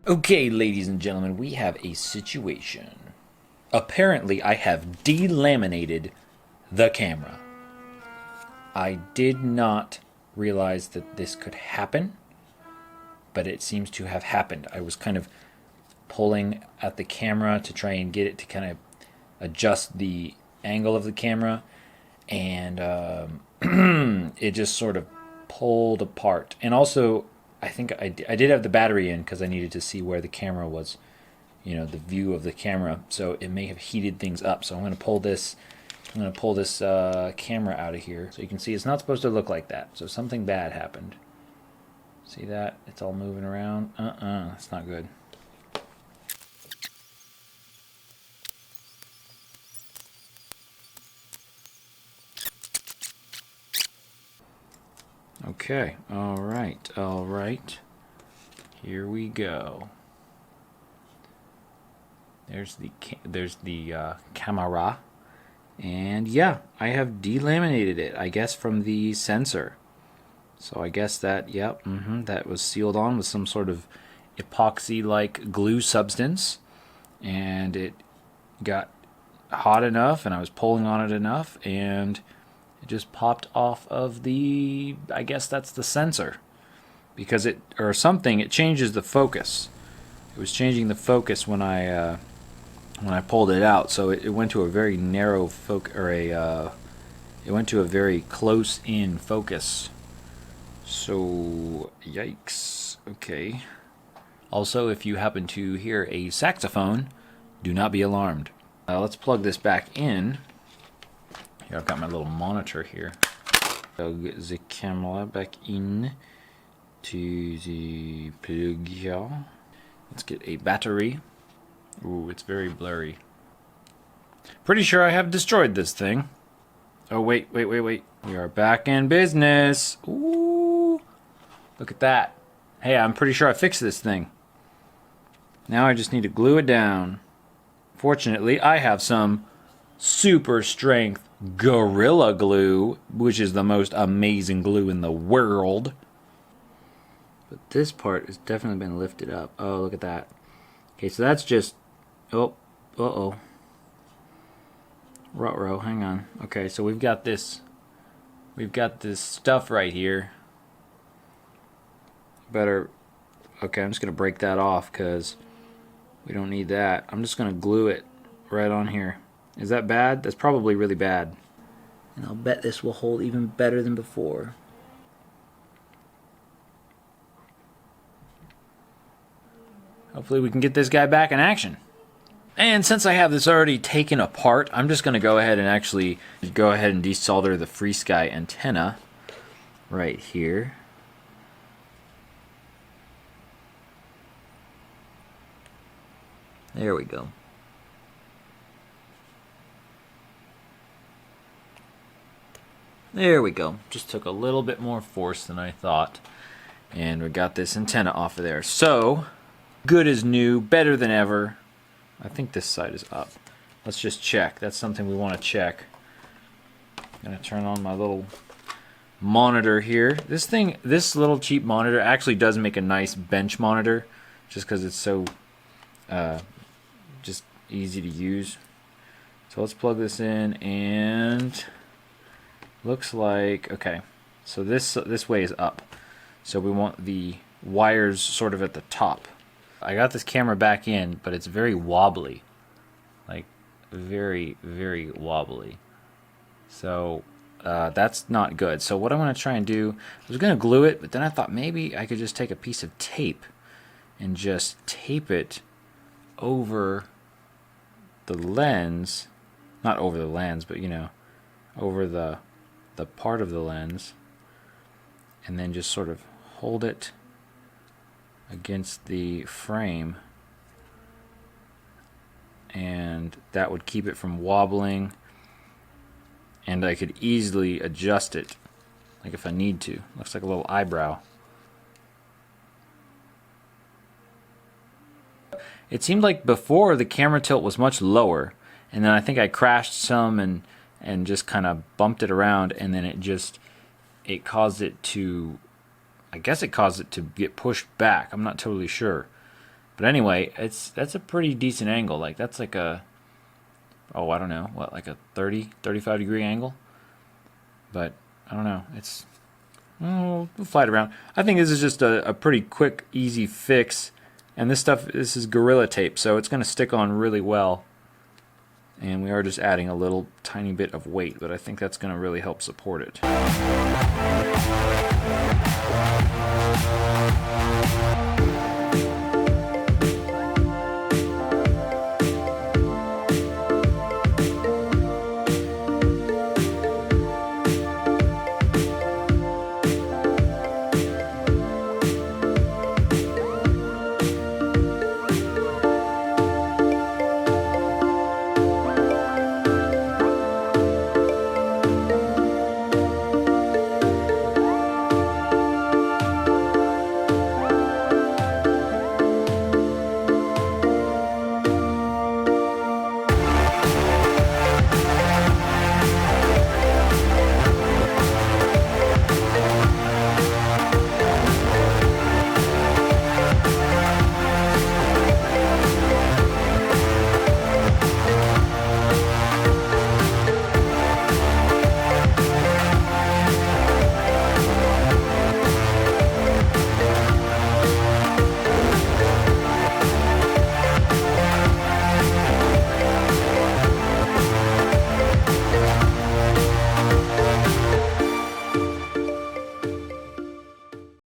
Okay, ladies and gentlemen, we have a situation. Apparently, I have delaminated the camera. I did not realize that this could happen, but it seems to have happened. I was kind of pulling at the camera to try and get it to kind of adjust the angle of the camera, and it just sort of pulled apart. And also, I think I did have the battery in because I needed to see where the camera was, the view of the camera. So it may have heated things up. So I'm going to pull this. Camera out of here so you can see it's not supposed to look like that. So something bad happened. See that? It's all moving around. It's not good. Okay, all right. Here we go. There's the camera, and yeah, I have delaminated it. I guess from the sensor. So I guess that that was sealed on with some sort of epoxy-like glue substance, and it got hot enough, and I was pulling on it enough, and it just popped off of the, I guess that's the sensor, because it changes the focus. It was changing the focus when I pulled it out, so it went to a very narrow focus, or it went to a very close-in focus. So yikes. Okay. Also, if you happen to hear a saxophone, do not be alarmed. Let's plug this back in. Here, I've got my little monitor here. Plug the camera back in to the plug here. Let's get a battery. Ooh, it's very blurry. Pretty sure I have destroyed this thing. Oh, wait. We are back in business. Ooh, look at that. Hey, I'm pretty sure I fixed this thing. Now I just need to glue it down. Fortunately, I have some super strength Gorilla Glue, which is the most amazing glue in the world. But this part has definitely been lifted up. Oh, look at that. Okay, so that's just... Oh, uh-oh. Ruh-roh, hang on. Okay, so we've got this stuff right here. Okay, I'm just going to break that off because we don't need that. I'm just going to glue it right on here. Is that bad? That's probably really bad. And I'll bet this will hold even better than before. Hopefully we can get this guy back in action. And since I have this already taken apart, I'm just going to go ahead and desolder the FreeSky antenna right here. There we go. There we go. Just took a little bit more force than I thought. And we got this antenna off of there. So, good as new, better than ever. I think this side is up. Let's just check. That's something we want to check. I'm going to turn on my little monitor here. This little cheap monitor actually does make a nice bench monitor, just because it's so just easy to use. So let's plug this in, and looks like, okay, so this way is up. So we want the wires sort of at the top. I got this camera back in, but it's very wobbly. Like, very, very wobbly. So, that's not good. So what I'm going to try and do, I was going to glue it, but then I thought maybe I could just take a piece of tape and just tape it over the lens. Not over the lens, but, over the part of the lens. And then just sort of hold it against the frame, and that would keep it from wobbling, and I could easily adjust it, like if I need to. Looks like a little eyebrow. It seemed like before the camera tilt was much lower, and then I think I crashed some and just kind of bumped it around, and then it caused it to, I guess it caused it to get pushed back. I'm not totally sure. But anyway, that's a pretty decent angle. Like that's like a, oh, I don't know, what, like a 30, 35 degree angle. But I don't know. It's, oh, we'll fly it around. I think this is just a pretty quick, easy fix. And this stuff, this is Gorilla Tape, so it's going to stick on really well. And we are just adding a little tiny bit of weight, but I think that's going to really help support it.